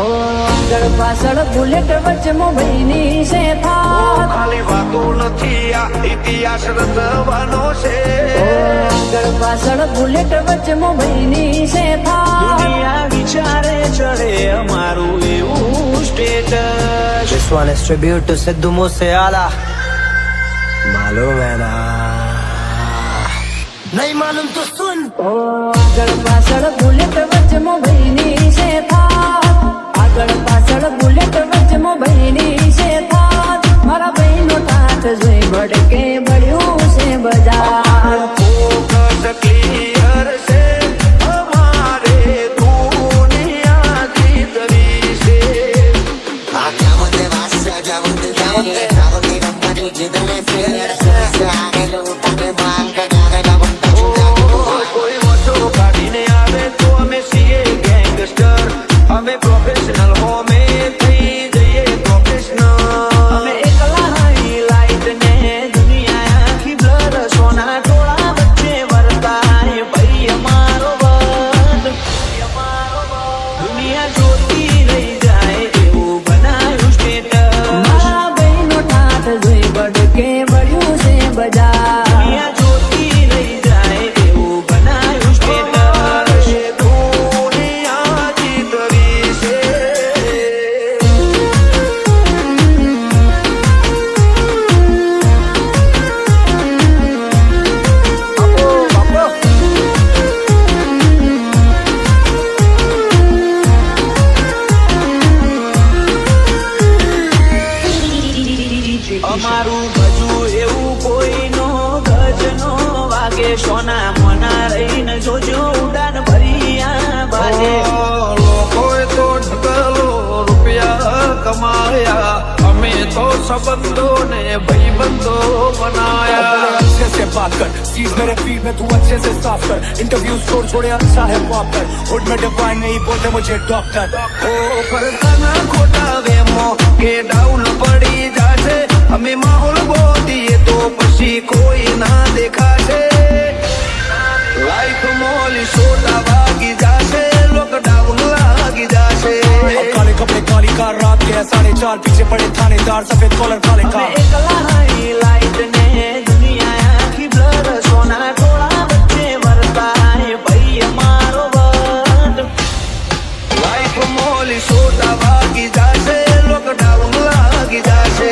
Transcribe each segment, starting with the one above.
આગળ પાછળ બુલેટ વચ્ચે મુંબઈની છે થાત. ખાલી વાતો નથી આ ઇતિહાસ રચવાનો છે. આગળ પાછળ બુલેટ વચ્ચે મુંબઈની છે થાત. દુનિયા વિચારે ચડે અમારું એવું status. This one is tribute to Sidhu Moosewala. मालूम है ना? नहीं मालूम तो सुन. આગળ પાછળ બુલેટ વચ્ચે મુંબઈની છે થાત. આગળ પાછળ બુલેટ વચ્ચે મુંબઈની છે થાત. મારા ભાઈનો ટાટ જોઈ ભડકે બળ્યું છે બજાર. ફોકસ ક્લિયર છે અમારે દુનિયા જીતવી છે. કોઈ વચો કાઢીને આવે તો અમે છીએ ગેંગસ્ટર. અમે પ્રોફેશનલ હોમે થઈ જઈએ પ્રોફેશનલ. અમે એકલા હાઈલાઈટ ને દુનિયા આખી બ્લર. સોના ટોળા વચ્ચે વર્તાય ભાઈ અમારો વટ. દુનિયા જોતી રહી જાય એવું બનાવ્યું સ્ટેટસ. મારા ભાઈનો ટાટ જોઈ ભડકે બળ્યું છે બજાર. દુનિયા જોતી રહી જાય એવું બનાવ્યું સ્ટેટસ. દુનિયા જીતવી છે. અમારું ગજુ એવું કોઈનો ગજનો વાગે. સોના મોના રહીને જોજો ઉડાન ભરિયા બાજે. લોકોએ તો ઢગલો રૂપિયા કમાયા. અમે તો સંબંધોને ભાઈબંધો બનાયા. अच्छे से बात कर, सीट मेरे फीट में तू अच्छे से साफ कर. इंटरव्यू छोड़ छोड़े अच्छा है पॉप कर. होड में डिवाइन नहीं बोलते मुझे डॉक्टर. ઓ ફરતાના ખોટા વેમો કે ડાઉન પડી જાશે. અમે માહોલ ગોતીએ તો પછી કોઈ ના દેખાશે. લાઈફ મોલી સોટા વાગી જાશે. લોકડાઉન લાગી જાશે. अब काले कपड़े काली कार रात के है 4:30 पीछे पड़े थानेदार सफेद कॉलर काले અમે कार. એકલા હાઈલાઈટ ને દુનિયા આખી બ્લર. સોના ટોળા વચ્ચે વર્તાય ભાઈ અમારો વટ. લાઈફ મોલી સોટા વાગી જાશે. લોકડાઉન લાગી જાશે.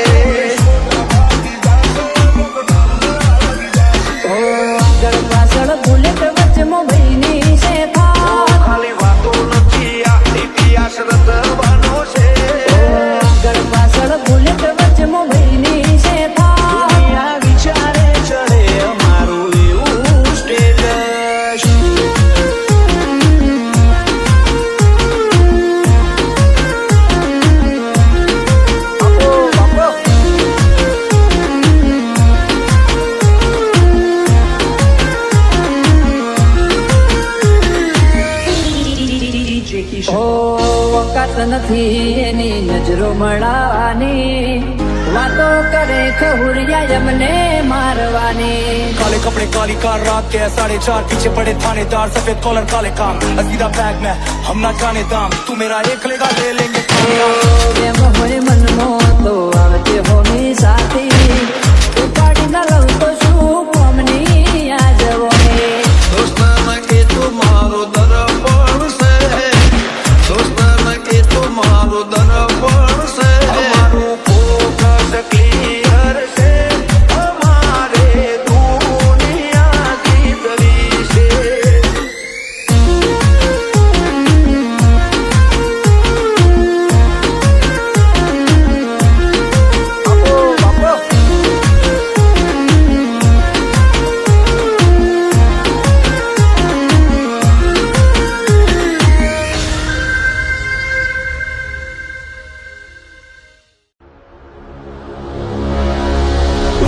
આગળ પાછળ બુલેટ વચ્ચે મુંબઈની છે થાત. ખાલી વાતો નથી આ ઇતિહાસ રચવાનો છે. આગળ પાછળ બુલેટ વચ્ચે મુંબઈની છે થાત. દુનિયા વિચારે ચડે અમારું એવું સ્ટેટસ. ઓ વખત નથી એની નજરો મળવાની. વાતો કરે ખહુરિયા એમને મારવાની. काले कपड़े काली कार रात के है 4:30 पीछे पड़े थानेदार सफेद कॉलर काले काम. सीधा बैग में हम ना जाने दाम. तू मेरा एक लेगा ले लेंगे खाने. એમ હોય મનમાં તો આવજે હોમી સાથી. ઉપાડી ન લઉં તો શું કોમની આ જવાની. દોસ્તાના કે તું મારો દરપણ છે. દોસ્તાના કે તું મારો દરપણ છે. અમારું ફોકસ ક્લિયર છે. અમારે દુનિયા જીતવી છે.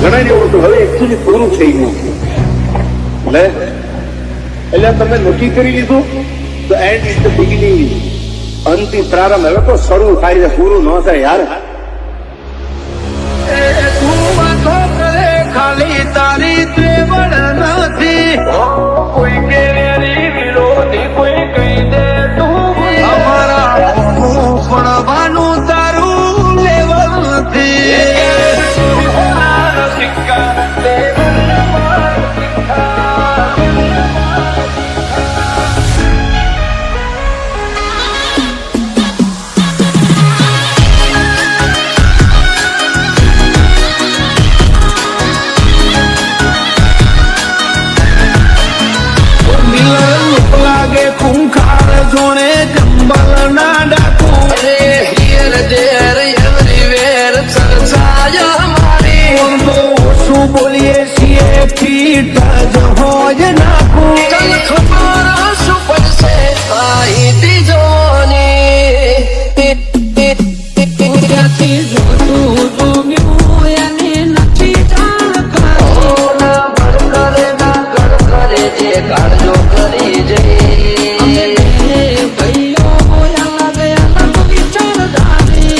ઘણા જેવું તો હવે એકચ્યુઅલી પૂરું થઈ ગયું છે. એટલે તમે નક્કી કરી લીધું તો એન્ડ ઇઝ ધ બિગિનિંગ. અંતિમ પ્રારંભ હવે તો શરૂ થાય છે, પૂરું ન થાય યાર. તું વાતો કરે ખાલી તારી ત્રેવડ નથી. કોઈ કે વિરોધી કોઈ કહી દે તું અમારા ત્યાંથી જોતું જોયું એને નથી જાણકારી. અમે બે ભાઈઓ અલગ અલગ વિચારધારી.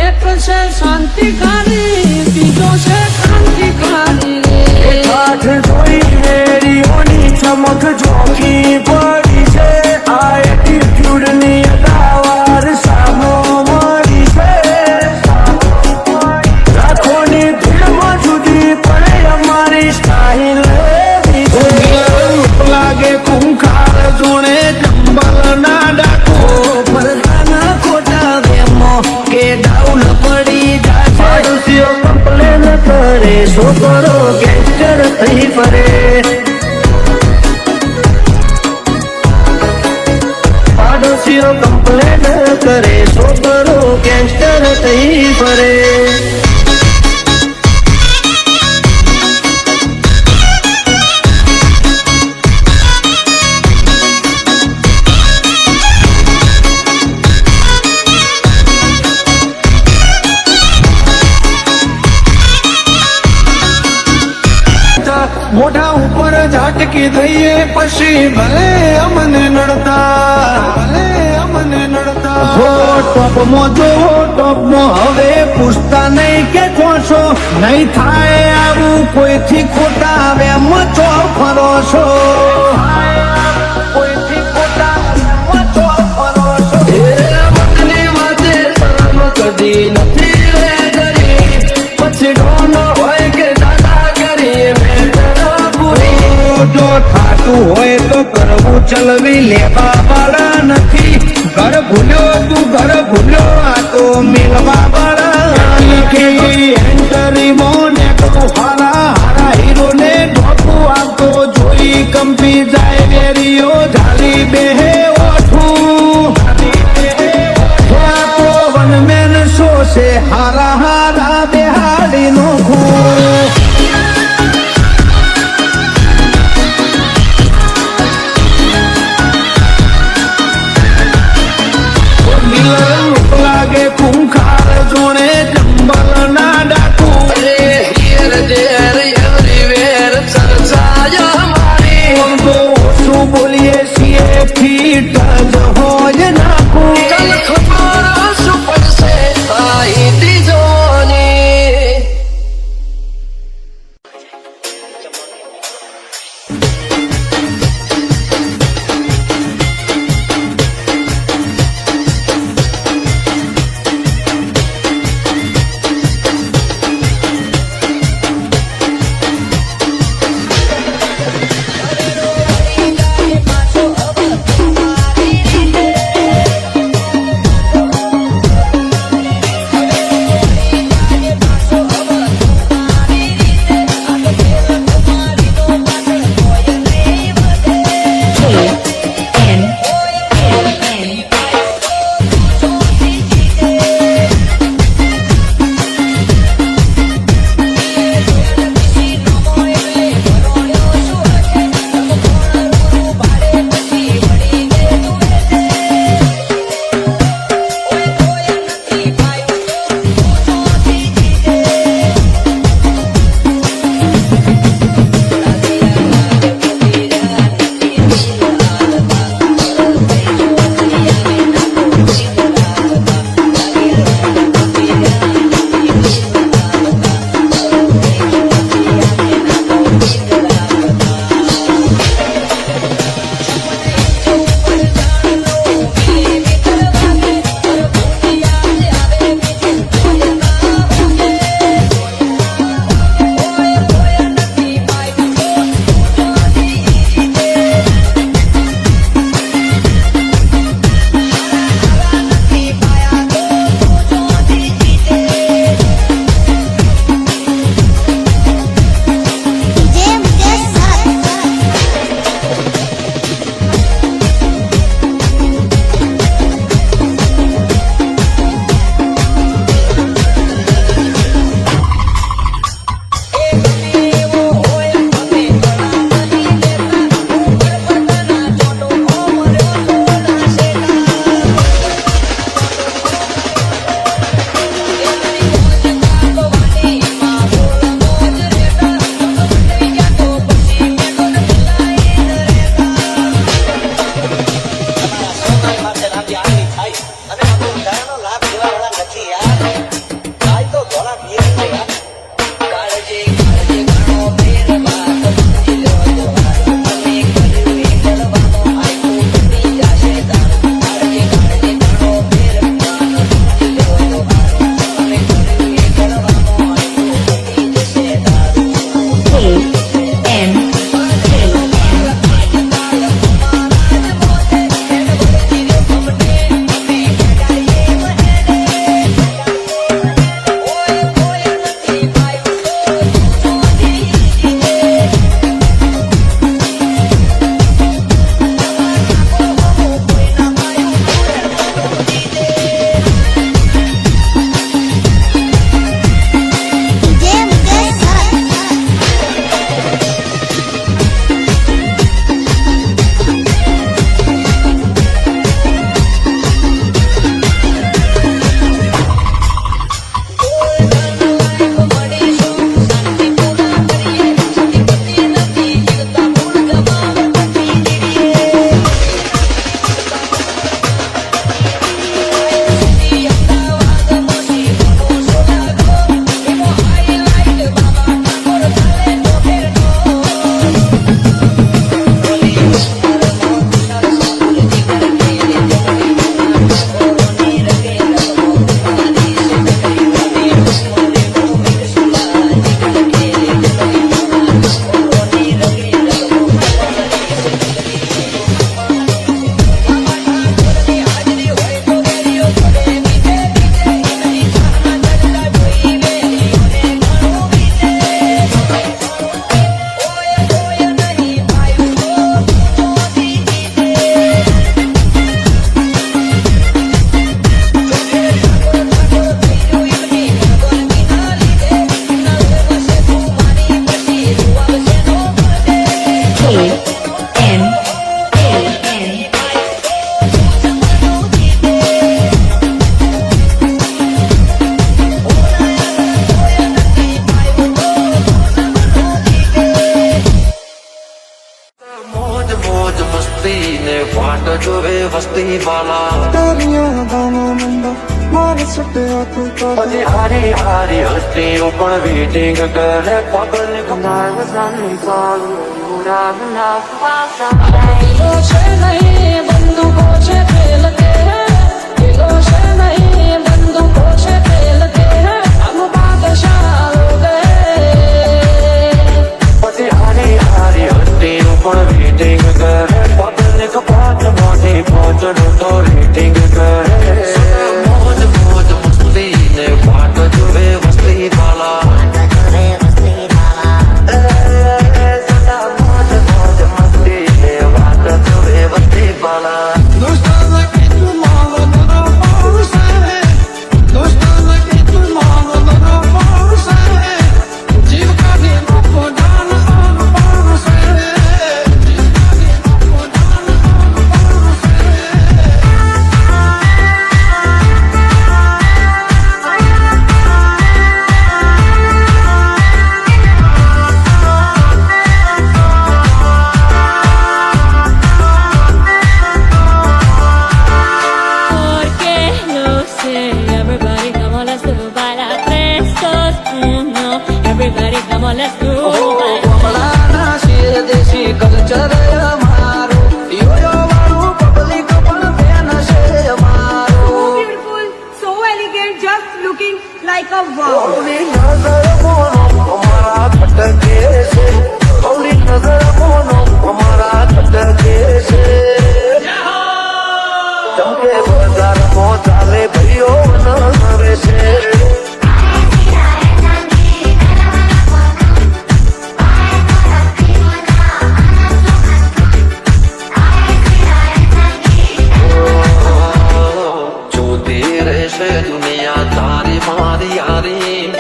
એક છે શાંતિકારી, બીજો છે ક્રાંતિકારી. કાઠ જોઈ વેરીઓની ચમક ચોકી પડી છે. આ એટીટ્યુડની અદાવાર સામો મળી છે. લાખોની ભીડમાં જુદી પડે અમારી સ્ટાઇલ એવી છે. લાગે ખૂંખાર જોણે ચંબલ ના ડાકો પરદાના ખોટા વેમો કે ડાઉલ પડી જાય પાડોશીઓ કમ્પ્લેન કરે, છોકરો ગેંગસ્ટર થઈ ફરે. પાડોશીઓ કમ્પ્લેન કરે, છોકરો ગેંગસ્ટર થઈ ફરે. મોઢા ઉપર ઝાટકી થઈએ પછી ભલે અમને નડતા હો ટોપમાં જો ટોપમાં હવે પૂછતા નહીં કે કોશો નહીં થાય આવું કોઈથી ખોટા વેમ ચો ફરો છો. કોઈથી ખોટા વેમ ચો ફરો છો. મને વાતે શરમ કદી નથી રે કરી. પછી ડોનો હોય કે જો થાતું હોય તો કરવું ચલવી લેવા વાળા નથી. ઘર ભૂલ્યો તું ઘર ભૂલ્યો, આ તો મિલવા વાળા એન્ટરી મોને હારા હારા હીરો ને ઢોકું આવતો જોઈ કંપી જાય વેરીઓ ઝાલી બેહે ઓઠું. વનમેન શો છે હારા હારા બેહાડી નો ખૂ. લાગે ખૂંખાર જોણે ચંબલ ના ડાકુ શું બોલીએ છીએ ફીટ જ હોય નાખું. શું પડશે વસ્તી વાલા પછી હારી હારી હસ્તીઓ પણ વેટિંગ કરે પબ્લિક કિલો છે નહીં બંદૂકો છે ખેલતે કિલો છે નહીં બંદૂકો છે ખેલતે હમ બાદશાહ હો ગયે પછી હારી હારી હસ્તીઓ પણ વેટિંગ કરે પબ્લિક પાંચ મોટી પહોંચનું તો રેટિંગ કરે મોજ મોજ મસ્તી ને વાટ જોવે વસ્તી વાલા સદા મોજ મોજ મસ્તી ને વાટ જોવે વસ્તી વાલા Porque no sé, everybody come on, let's do baila 3, 2, 1. Everybody come on, let's do baila. કમલાના શેર દેશી કલ્ચર અમારું યોયો વાળું પબ્લિક પણ બેન છે અમારું Beautiful, so elegant, just looking like a wow. ઓલી નજર મોનો અમારા ખટકે છે ઓલી નજર મોનો અમારા ખટકે છે ચમકે બજારમાં ચાલે ભાઈઓ નવે છે જોતી રહેશે દુનિયા તારી મારી યારી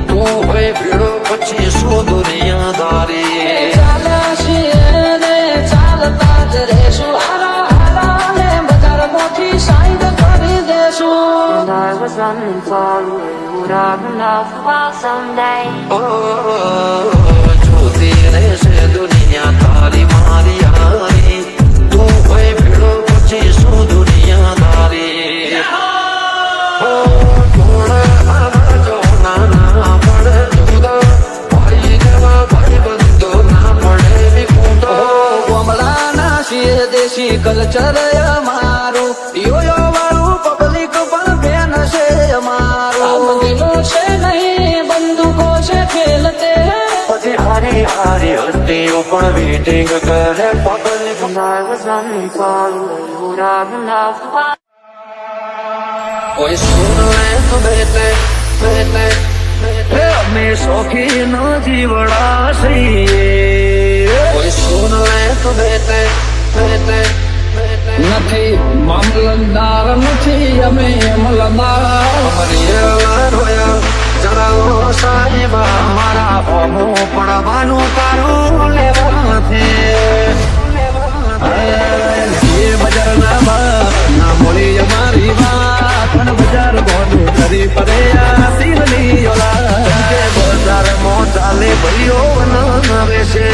તું હોય ભીડો પછી શું દુનિયાદારી ચાલ્યા છીએ ને ચાલતા જ રહેશું હારા હારા ને બજાર મોથી સાઈડ કરી દેશું I was running for you, would have enough while someday. જોતી રહેશે દુનિયા તારી મારી યારી તું હોય ભીડો પછી શું દુનિયાદારી કોણ આવા જો નાના પડે જુદા ભાઈ જેવા ભાઈ બંધો ના પડે વિખૂટો કમલાના શિર દેશી કલ્ચર અમારું યોયો વાળું પબ્લિક પણ બેન છે અમારું કિલો છે નહીં બંદૂકો છે ખેલતે પછી હારી હારી હસ્તીઓ પણ વેટિંગ કરે public I was running for you, would have enough while કોઈ સુન લે તો બેટે બેટે બેટે અમે શોખીન જીવડા છીએ કોઈ સુન લે તો બેટે બેટે નથી મામલતદાર નથી અમે અમલદાર રોયા જણાવો સાહેબા મારા હોમો પડવાનું તારું લેવાથી એ બજારના ના મળી અમારી વાત પણ બજાર બોનું કરી પડે આ સીનની ઓલા બજારમાં ચાલે ભાઈઓ નવે છે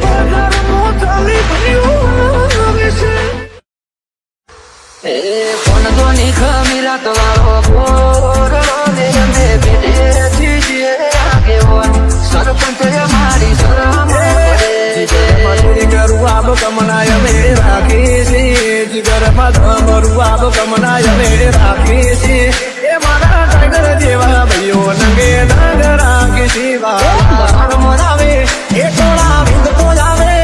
બજારમાં ચાલે ભાઈઓ નવે છે એ કોણ તો ની ખમીરા તો વાળો ગોરડો ને અમે બેઠી છીએ આગેવાન સરપંચ અમારી શરમ મજૂરી કરું આબ કમનાય અમે રાખી છીએ જીગરમાં ધમરું આબ કમનાય અમે રાખી છીએ એ મારા ટાઈગર જેવા ભાઈઓ નંગે નંગ રાખી શિવા બસારમાં આવે એ ટોળા વિંદ તો આવે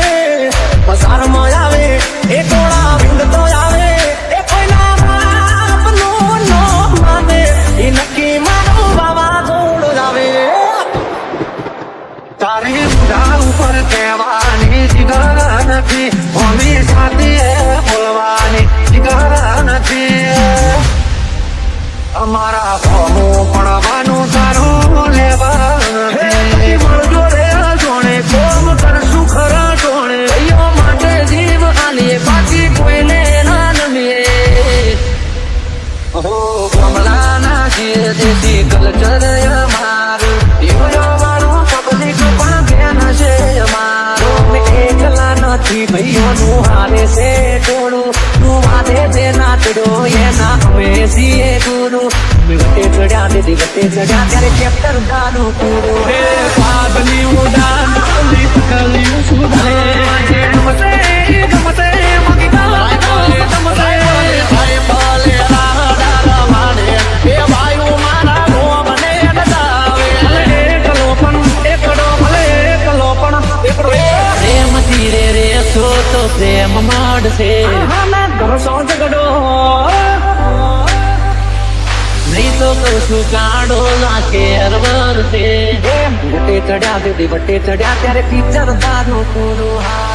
બસારમાં આવે એ ટોળા વિંદ તો આવે એ કોઈના બાપનું ન માને એ નક્કી મારું વાવાઝોડું આવે તારે મુઢા ઉપર કહેવાની જીગર નથી હોમી સાથે બોલવાની જીગર નથી અમારા હોમો પડવાનું તારું લેવા નથી મળજો રે જોણે કોમ કરશું ખરા જોણે ભાઈઓ માટે જીવ આલીએ બાકી કોઈને ના નમીએ હો કમલાના શિર દેશી કલ્ચર અમારું યોયો વાળું પબ્લિક પણ બેન છે અમારું એકલા નથી ભાઈઓનું હારે છે ટોળું તું વાતે કાતડો એના અમે છીએ ગુરુ વટે ચડ્યા દીદી વટે ચડ્યા ત્યારે ચેપ્ટર ગાનું પૂરું હે પાદની ઉડાન કલિયું સુધરે ગમતે ગમતે મગીના ગમતે ભાઈ ભલે રાડા વાડે એ ભાઈ મારા ગોમને નદાવે ભલે એકલો પણ એકડો ભલે એકલો પણ એકડો પ્રેમ ધીરે રે તો પ્રેમ મળશે ઘરસો ઝઘડો નહીં તો કશું કાઢો લાગે અરવર છે વટે ચડ્યા દીદી વટે ચડ્યા ત્યારે પિક્ચર તારું પૂરું હા